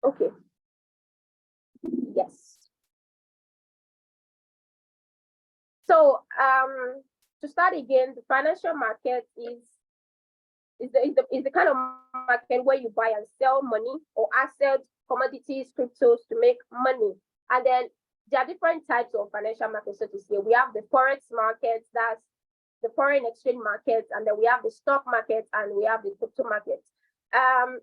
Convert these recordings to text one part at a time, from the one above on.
Okay. Yes. So to start again, the financial market is the kind of market where you buy and sell money or assets, commodities, cryptos to make money. And then there are different types of financial markets, so to say. We have the forex markets, that's the foreign exchange markets, and then we have the stock market, and we have the crypto market.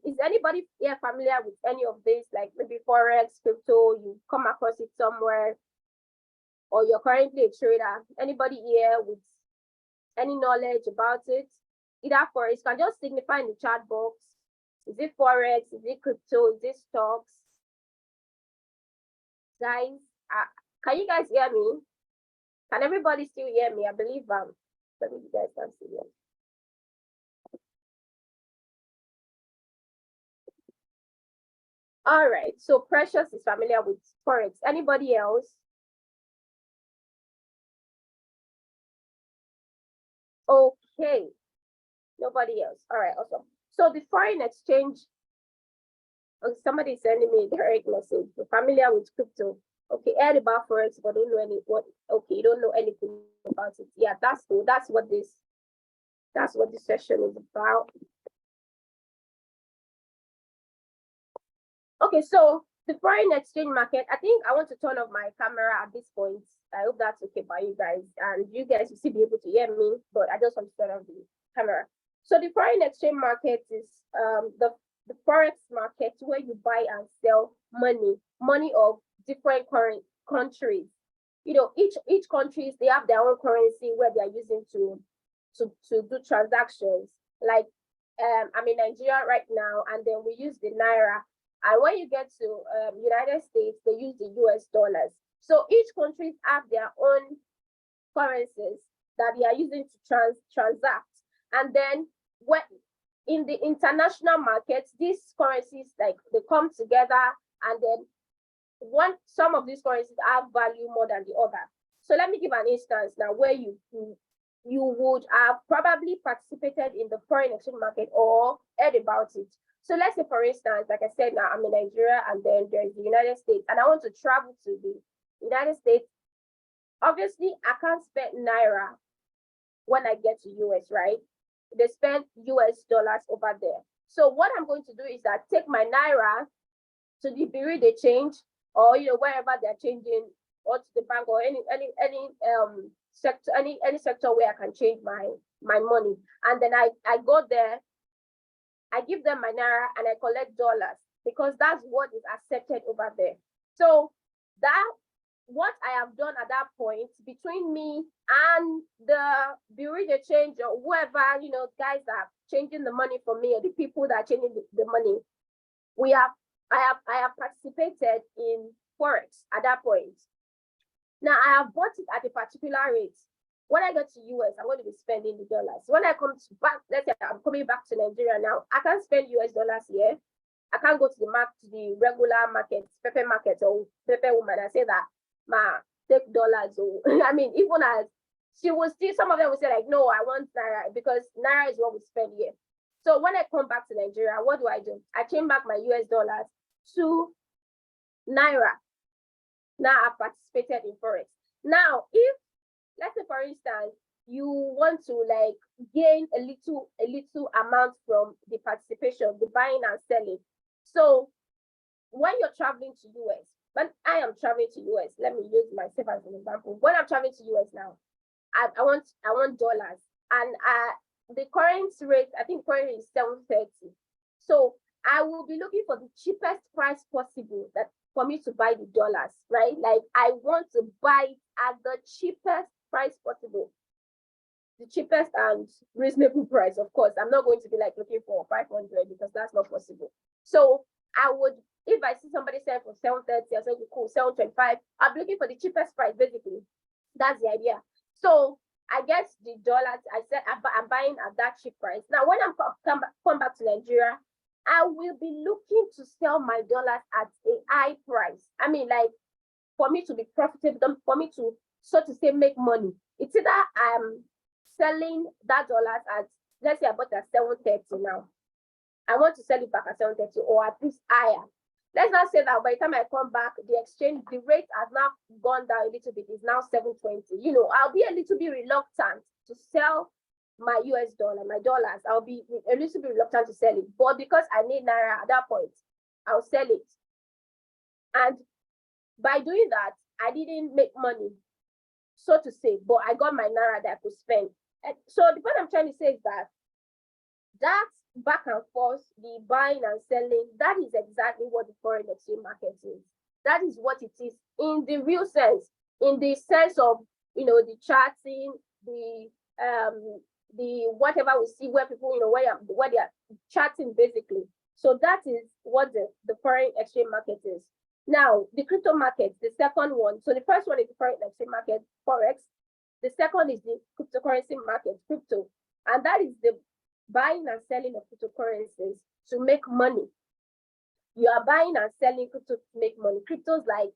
Is anybody here familiar with any of this, like maybe forex, crypto? You come across it somewhere, or you're currently a trader? Anybody here with any knowledge about it? Either forex, can just signify in the chat box. Is it forex? Is it crypto? Is it stocks? Guys, can you guys hear me? Can everybody still hear me? I believe you guys can see me. All right, so Precious is familiar with forex. Anybody else? Okay, nobody else. All right, awesome. So the foreign exchange, oh, somebody is sending me a direct message. You're familiar with crypto. Okay, heard about forex, but don't know okay, you don't know anything about it. Yeah, that's cool. That's what this session is about. Okay, so the foreign exchange market, I think I want to turn off my camera at this point. I hope that's okay by you guys. And you guys will still be able to hear me, but I just want to turn off the camera. So the foreign exchange market is the forex market where you buy and sell money of different current countries. You know, each countries, they have their own currency where they are using to do transactions. Like I'm in Nigeria right now, and then we use the naira. And when you get to United States, they use the US dollars. So each country have their own currencies that they are using to transact. And then when in the international markets, these currencies, like, they come together, and then some of these currencies have value more than the other. So let me give an instance now where you would have probably participated in the foreign exchange market or heard about it. So let's say, for instance, like I said, now I'm in Nigeria, and then there's the United States, and I want to travel to the United States. Obviously, I can't spend naira when I get to US, right? They spend US dollars over there. So what I'm going to do is that take my naira to the bureau de change, or wherever they're changing, or to the bank, or any sector, any sector where I can change my money. And then I go there, I give them my naira, and I collect dollars, because that's what is accepted over there. So that what I have done at that point between me and the bureau de change, or whoever, guys that are changing the money for me, or the people that are changing the money, I have participated in forex at that point. Now I have bought it at a particular rate. When I go to US, I'm going to be spending the dollars. When I come back, let's say I'm coming back to Nigeria now, I can't spend US dollars here. I can't go to the regular market, Pepe market, or Pepe woman, and say that, ma, take dollars. Or I mean, even as she will still, some of them will say, like, no, I want naira, because naira is what we spend here. So when I come back to Nigeria, what do? I change back my US dollars to naira. Now I've participated in forex. Now, if, let's say, for instance, you want to, like, gain a little amount from the participation, the buying and selling. So when you're traveling to US, when I am traveling to US, let me use myself as an example. When I'm traveling to US now, I want dollars, and the current rate, I think currently is 730. So I will be looking for the cheapest price possible that for me to buy the dollars, right? Like, I want to buy at the cheapest price possible, the cheapest and reasonable price. Of course, I'm not going to be like looking for 500, because that's not possible. So I would, if I see somebody selling for 730, I say, cool, 725. I'm looking for the cheapest price, basically. That's the idea. So I get the dollars. I said I'm buying at that cheap price. Now, when I'm come back to Nigeria, I will be looking to sell my dollars at a high price. I mean, like, for me to be profitable, for me to, so to say, make money. It's either I'm selling that dollars at, let's say I bought at 730 now. I want to sell it back at 730, or at least higher. let's not say that by the time I come back, the rate has now gone down a little bit. It's now 720. I'll be a little bit reluctant to sell my US dollar, my dollars. I'll be a little bit reluctant to sell it. But because I need Naira at that point, I'll sell it. And by doing that, I didn't make money, so to say, but I got my Naira that I could spend. And so the point I'm trying to say is that back and forth, the buying and selling, that is exactly what the foreign exchange market is. That is what it is in the real sense, in the sense of, the charting, the whatever we see where people, where they are charting basically. So that is what the foreign exchange market is. Now, the crypto market, the second one. So the first one is the foreign exchange market, Forex. The second is the cryptocurrency market, crypto. And that is the buying and selling of cryptocurrencies to make money. You are buying and selling crypto to make money. Cryptos like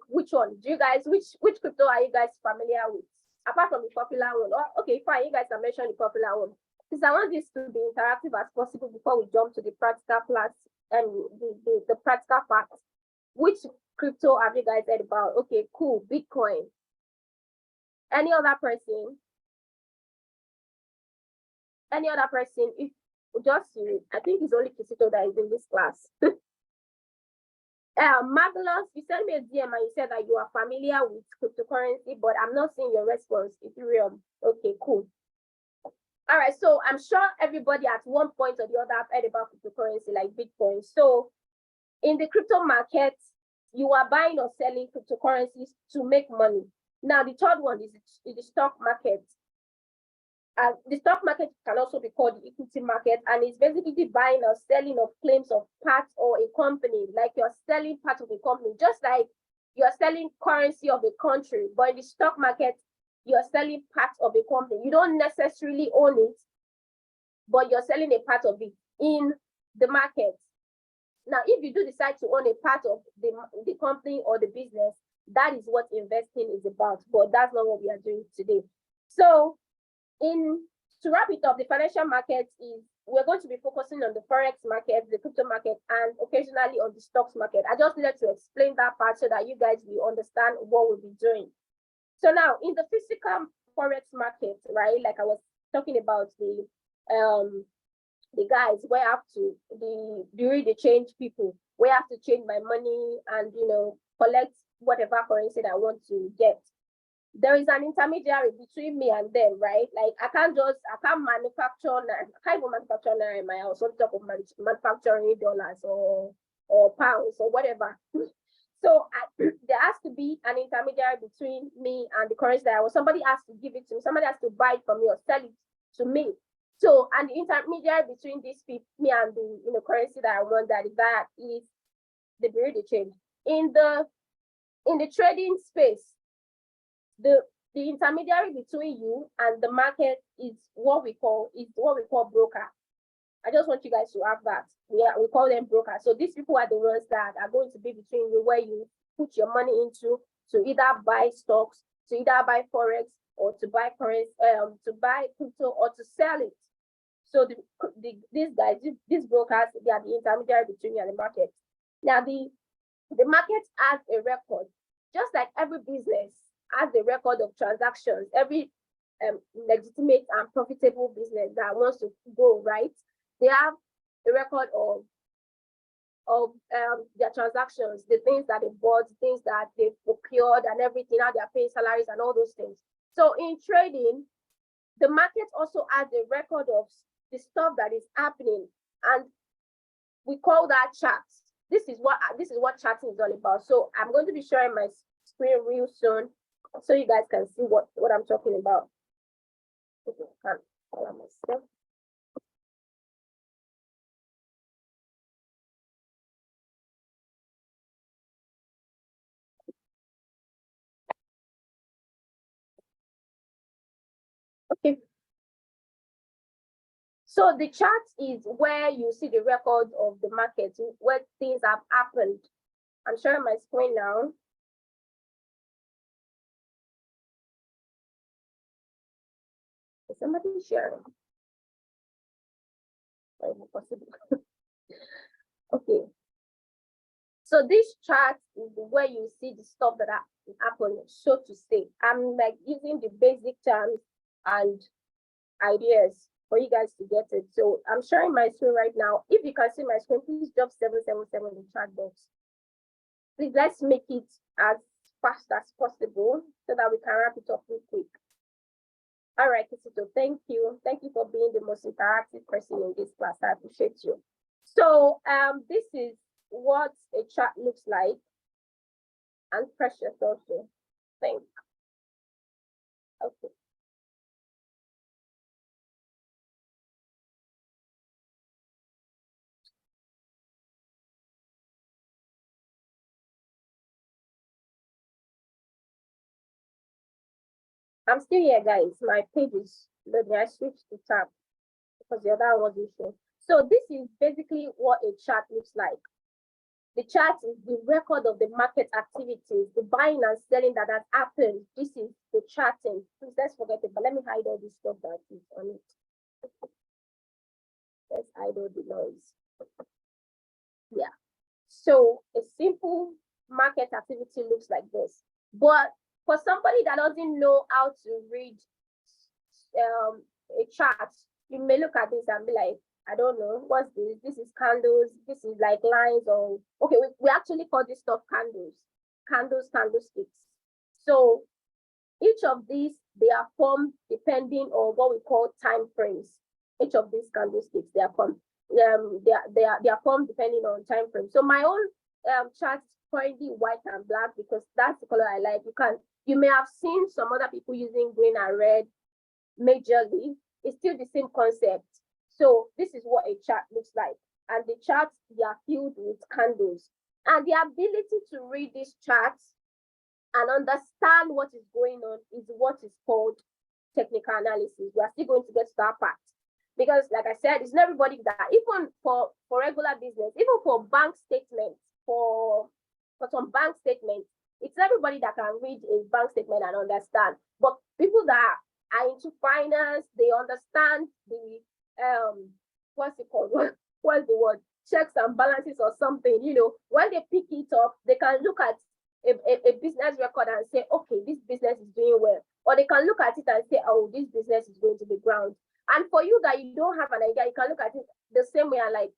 which one? Do you guys, which crypto are you guys familiar with? Apart from the popular one. Oh, okay, fine, you guys can mention the popular one. Because I want this to be interactive as possible before we jump to the practical class and the practical part. Which crypto have you guys heard about? Okay, cool, Bitcoin. Any other person? Any other person? If just you, I think it's only Kisito that is in this class. Marvelous, you sent me a DM and you said that you are familiar with cryptocurrency, but I'm not seeing your response. Ethereum. Okay, cool. All right, so I'm sure everybody at one point or the other have heard about cryptocurrency like Bitcoin. So in the crypto market, you are buying or selling cryptocurrencies to make money. Now, the third one is the stock market. The stock market can also be called the equity market, and it's basically the buying or selling of claims of parts or a company, like you're selling part of a company, just like you're selling currency of a country. But in the stock market, you're selling parts of a company. You don't necessarily own it, but you're selling a part of it in the market. Now, if you do decide to own a part of the company or the business, that is what investing is about, but that's not what we are doing today. So to wrap it up, the financial market we're going to be focusing on the Forex market, the crypto market, and occasionally on the stocks market. I just needed to explain that part so that you guys will understand what we'll be doing. So now in the physical Forex market, right, like I was talking about the guys where I have to, during the change people, where I have to change my money and, collect whatever currency that I want to get. There is an intermediary between me and them, right? Like I can't manufacture, I can't even manufacture in my house on top of manufacturing dollars or pounds or whatever. So there has to be an intermediary between me and the currency that I want. Somebody has to give it to me. Somebody has to buy it from me or sell it to me. So, and the intermediary between these people, me and the currency that I want, that is the bureau de change. In the trading space, the intermediary between you and the market is what we call broker. I just want you guys to have that. We call them brokers. So these people are the ones that are going to be between you, where you put your money into to either buy stocks, to either buy Forex, or to buy currency, to buy crypto, or to sell it. So these guys, these brokers, they are the intermediary between you and the market. Now the market has a record, just like every business has a record of transactions. Every legitimate and profitable business that wants to grow, right? They have a record of their transactions, the things that they bought, the things that they procured, and everything, how they are paying salaries and all those things. So in trading, the market also has a record of the stuff that is happening, and we call that charts. This is what charting is all about. So I'm going to be sharing my screen real soon, so you guys can see what I'm talking about. Okay. So the chart is where you see the records of the market, where things have happened. I'm sharing my screen now. Is somebody sharing? Possible. Okay. So this chart is where you see the stuff that happen, so to say. I'm like using the basic terms and ideas for you guys to get it. So I'm sharing my screen right now. If you can see my screen, please drop 777 in the chat box. Please, let's make it as fast as possible so that we can wrap it up real quick. All right, Kisito, thank you. Thank you for being the most interactive person in this class. I appreciate you. So this is what a chart looks like, and Precious also. Think. Okay. I'm still here, guys. My page is loading. I switched to tab because the other one was issuing. So this is basically what a chart looks like. The chart is the record of the market activities, the buying and selling that has happened. This is the charting. Please, let's forget it, but let me hide all this stuff that is on it. Let's hide all the noise. Yeah. So a simple market activity looks like this. But for somebody that doesn't know how to read a chart, you may look at this and be like, I don't know, what's this? This is candles, this is like lines, or okay, we actually call this stuff candlesticks. So each of these, they are formed depending on what we call time frames. Each of these candlesticks, they are formed. They are formed depending on time frame. So my own chart is currently white and black because that's the color I like. You may have seen some other people using green and red majorly. It's still the same concept. So this is what a chart looks like. And the charts, they are filled with candles. And the ability to read these charts and understand what is going on is what is called technical analysis. We are still going to get to that part. Because like I said, it's not everybody that, even for regular business, even for bank statements, for some bank statements, it's everybody that can read a bank statement and understand. But people that are into finance, they understand the what's it called? What's the word? Checks and balances or something. You know, when they pick it up, they can look at a business record and say, okay, this business is doing well. Or they can look at it and say, oh, this business is going to the ground. And for you that you don't have an idea, you can look at it the same way and like,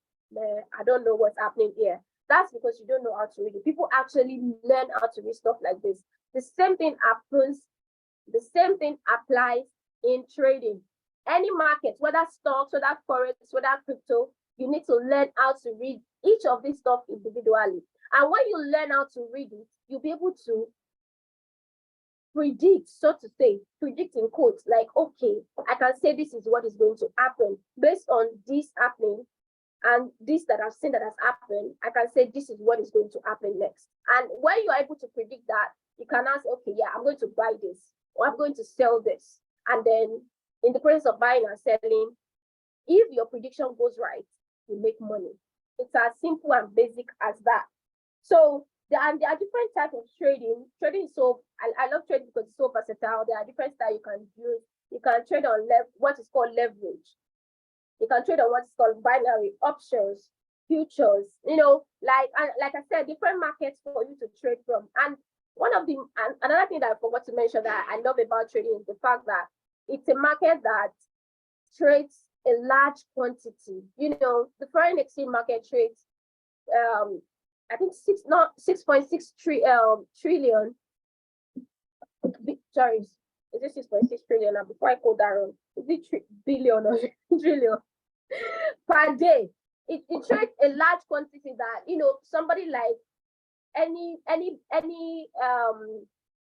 I don't know what's happening here. That's because you don't know how to read it. People actually learn how to read stuff like this. The same thing happens, the same thing applies in trading. Any market, whether stocks, whether forex, whether crypto, you need to learn how to read each of these stuff individually. And when you learn how to read it, you'll be able to predict, so to say, predict in quotes, like, okay, I can say this is what is going to happen based on this happening and this that I've seen that has happened. I can say this is what is going to happen next. And when you're able to predict that, you can ask, okay, yeah, I'm going to buy this or I'm going to sell this. And then in the process of buying and selling, if your prediction goes right, you make money. It's as simple and basic as that. So there are different types of trading. Trading is so, I love trading because it's so versatile. There are different styles you can use. You can trade on what is called leverage. You can trade on what is called binary options, futures. You know, like I said, different markets for you to trade from. And another thing that I forgot to mention that I love about trading is the fact that it's a market that trades a large quantity. You know, the foreign exchange market trades I think 6.6 trillion. Sorry, is it 6.6 trillion? Now, before I call that wrong, is it billion or trillion per day? It trades a large quantity that, you know, somebody like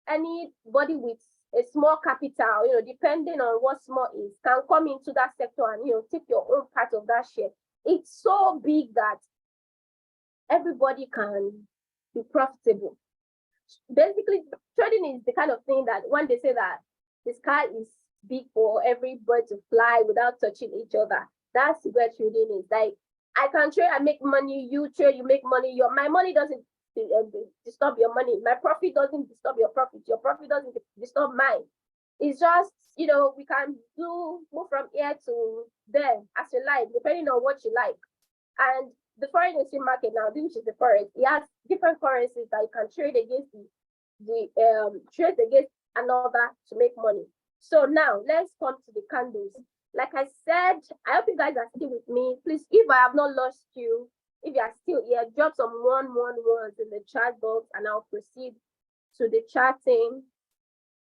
anybody with a small capital, you know, depending on what small is, can come into that sector and, you know, take your own part of that share. It's so big that everybody can be profitable. Basically, trading is the kind of thing that when they say that the sky is big for every bird to fly without touching each other, that's where trading is. Like, I can trade, I make money, you trade, you make money. My money doesn't disturb your money. My profit doesn't disturb your profit. Your profit doesn't disturb mine. It's just, you know, we can move from here to there as you like, depending on what you like. And the foreign exchange market now, which is the forex, it has different currencies that you can trade against trade against another to make money. So now let's come to the candles. Like I said, I hope you guys are still with me. Please, if I have not lost you, if you are still here, drop some 111s in the chat box and I'll proceed to the chatting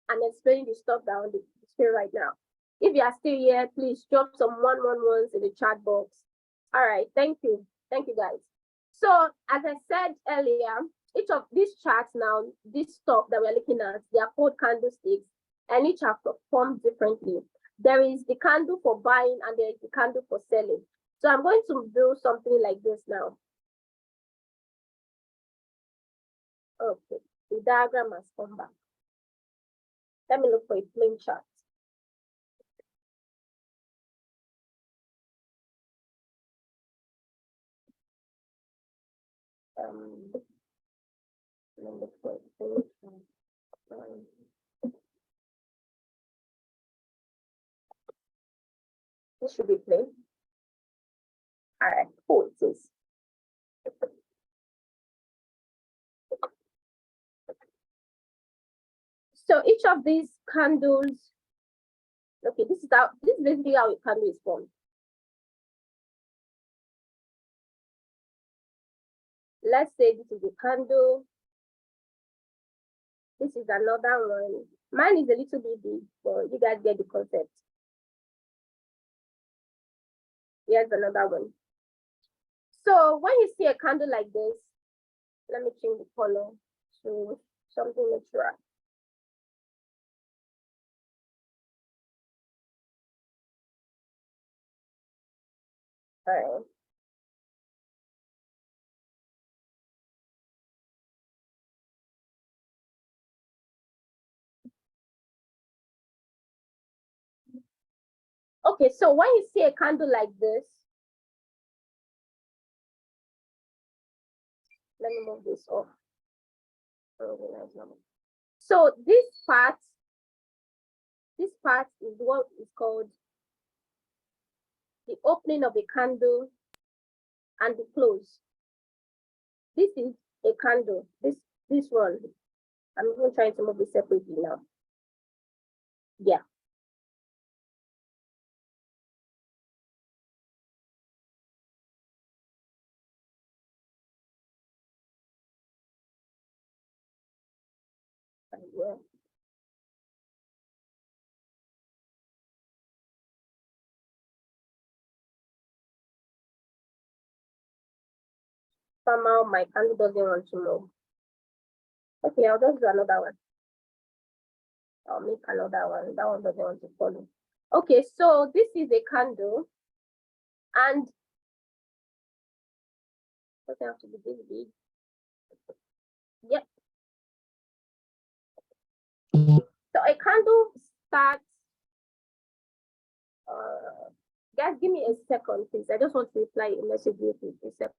and explain the stuff that on the screen right now. If you are still here, please drop some 111s in the chat box. All right, thank you. Thank you, guys. So as I said earlier, each of these charts now, this stuff that we're looking at, they are called candlesticks, and each are performed differently. There is the candle for buying and there is the candle for selling. So I'm going to do something like this now. Okay, the diagram has come back. Let me look for a plain chart. Let me look for a plain chart. This should be plain. All right, cool, it is. So each of these candles, okay, this is basically how a candle is formed. Let's say this is a candle. This is another one. Mine is a little bit big, but you guys get the concept. Here's another one. So when you see a candle like this, let me change the color to something natural. All right. Okay, so when you see a candle like this, let me move this off. So this part is what is called the opening of a candle and the close. This is a candle. This one. I'm even trying to move it separately now. Yeah. Yeah. Somehow my candle doesn't want to move. Okay, I'll just do another one. I'll make another one. That one doesn't want to follow. Okay, so this is a candle, and doesn't have to be this big. Yep. So a candle starts. Guys, give me a second, please. I just want to reply a message with you. A second.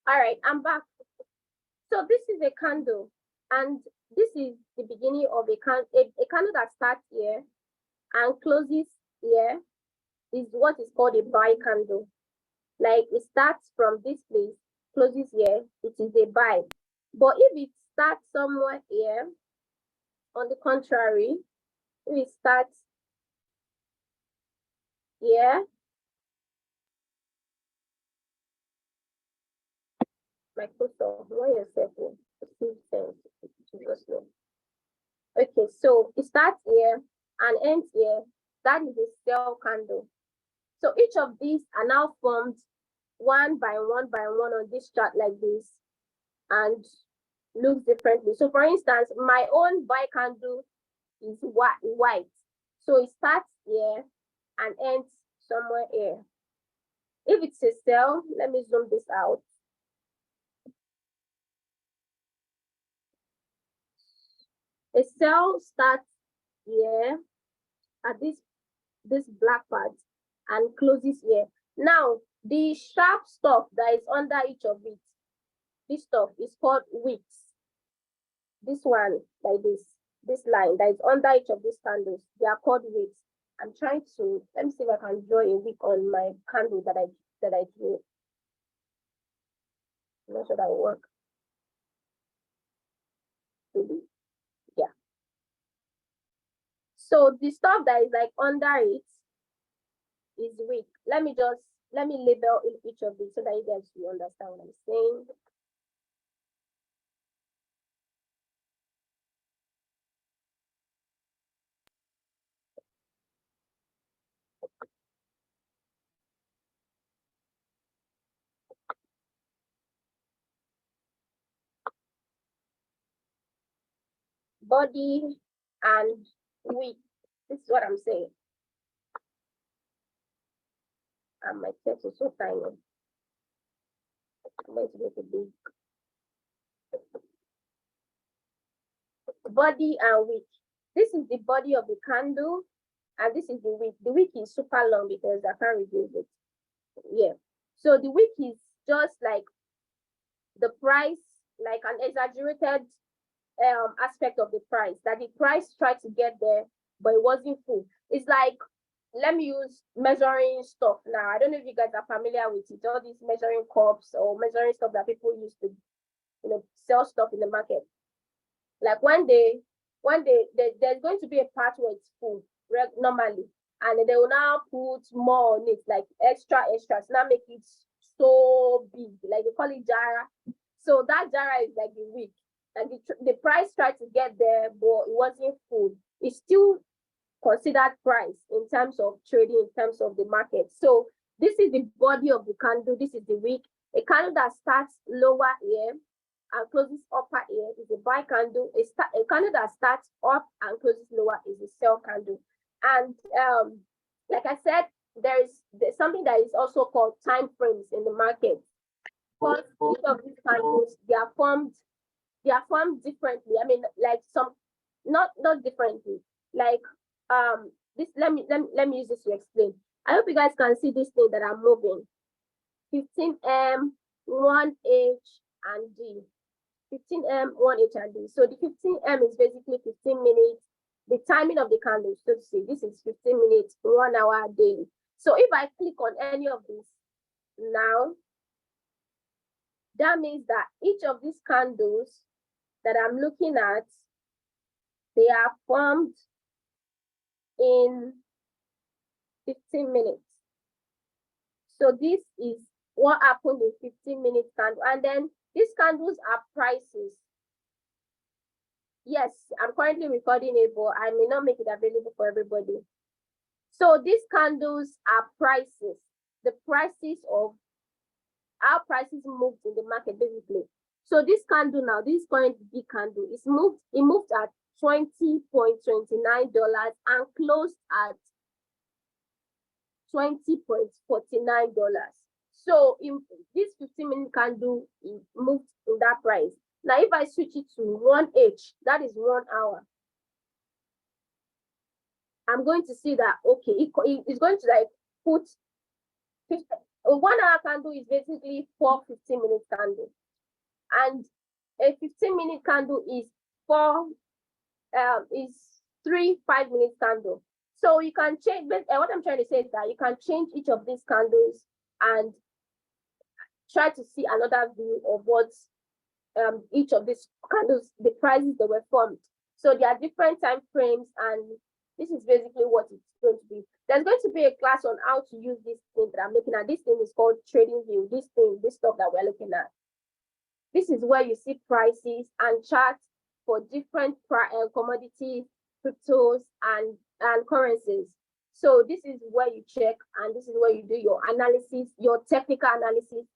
All right, I'm back. So this is a candle, and this is the beginning of a candle that starts here and closes here is what is called a buy candle. Like it starts from this place, closes here, it is a buy. But if it starts somewhere here, on the contrary, if it starts here, Microsoft, why yourself in sense. Jesus name. Okay, so it starts here and ends here. That is a sell candle. So each of these are now formed one by one on this chart like this and looks differently. So for instance, my own buy candle is white. So it starts here and ends somewhere here. If it's a sell, let me zoom this out. A sell starts here at this black part and closes here. Now, the sharp stuff that is under each of it, this stuff is called wicks. This one, like this line that is under each of these candles, they are called wicks. I'm trying to, let me see if I can draw a wick on my candle that I drew. I'm not sure that will work. Yeah. So the stuff that is like under it is wick. Let me label each of these so that you guys will understand what I'm saying. Body and wick. This is what I'm saying. And my text is so tiny. I'm going to make it big. Body and wick. This is the body of the candle, and this is the wick. The wick is super long because I can't reduce it. Yeah. So the wick is just like the price, like an exaggerated aspect of the price, that the price tried to get there, but it wasn't full. It's like, let me use measuring stuff now. I don't know if you guys are familiar with it, all these measuring cups or measuring stuff that people use to, sell stuff in the market. Like one day, there's going to be a part where it's full normally, and they will now put more on it, like extras, now make it so big, like they call it jara. So that jara is like the wick. Like the price tried to get there, but it wasn't full. It's still considered price in terms of trading, in terms of the market. So this is the body of the candle. This is the wick. A candle that starts lower here and closes upper here is a buy candle. A candle that starts up and closes lower is a sell candle. And like I said, there's something that is also called time frames in the market. Because each of these candles, they are formed differently. I mean, like some not differently. Like this, let me use this to explain. I hope you guys can see this thing that I'm moving. 15M, 1H, and D. 15M, 1H, and D. So the 15M is basically 15 minutes. The timing of the candle, so to say, this is 15 minutes, 1 hour daily. So if I click on any of these now, that means that each of these candles that I'm looking at, they are formed in 15 minutes. So this is what happened in 15 minutes candle. And then these candles are prices. Yes, I'm currently recording it, but I may not make it available for everybody. So these candles are prices. The prices of how prices moved in the market, basically. So this candle now, this current big candle, it moved at $20.29 and closed at $20.49. So in this 15-minute candle, it moved in that price. Now, if I switch it to 1H, that is 1 hour. I'm going to see that, okay, it's going to like put 1 hour candle is basically 4 15-minute candles. And a 15-minute candle is 3 5-minute candle. So you can change, but what I'm trying to say is that you can change each of these candles and try to see another view of what each of these candles, the prices they were formed. So there are different time frames, and this is basically what it's going to be. There's going to be a class on how to use this thing that I'm looking at. This thing is called trading view. This stuff that we're looking at. This is where you see prices and charts for different commodities, cryptos, and currencies. So this is where you check, and this is where you do your analysis, your technical analysis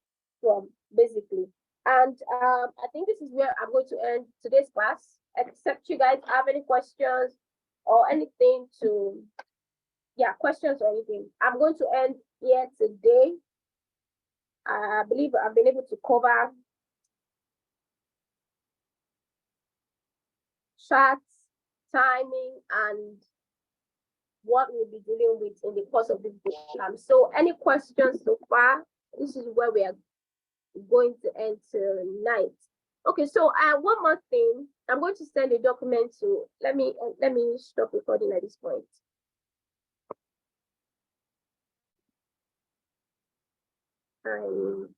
from, basically. And I think this is where I'm going to end today's class, except you guys have any questions or anything to, yeah, questions or anything. I'm going to end here today. I believe I've been able to cover charts, timing, and what we'll be dealing with in the course of this bootcamp. So any questions so far? This is where we are going to end tonight. Okay, so one more thing. I'm going to send a document to, let me stop recording at this point. And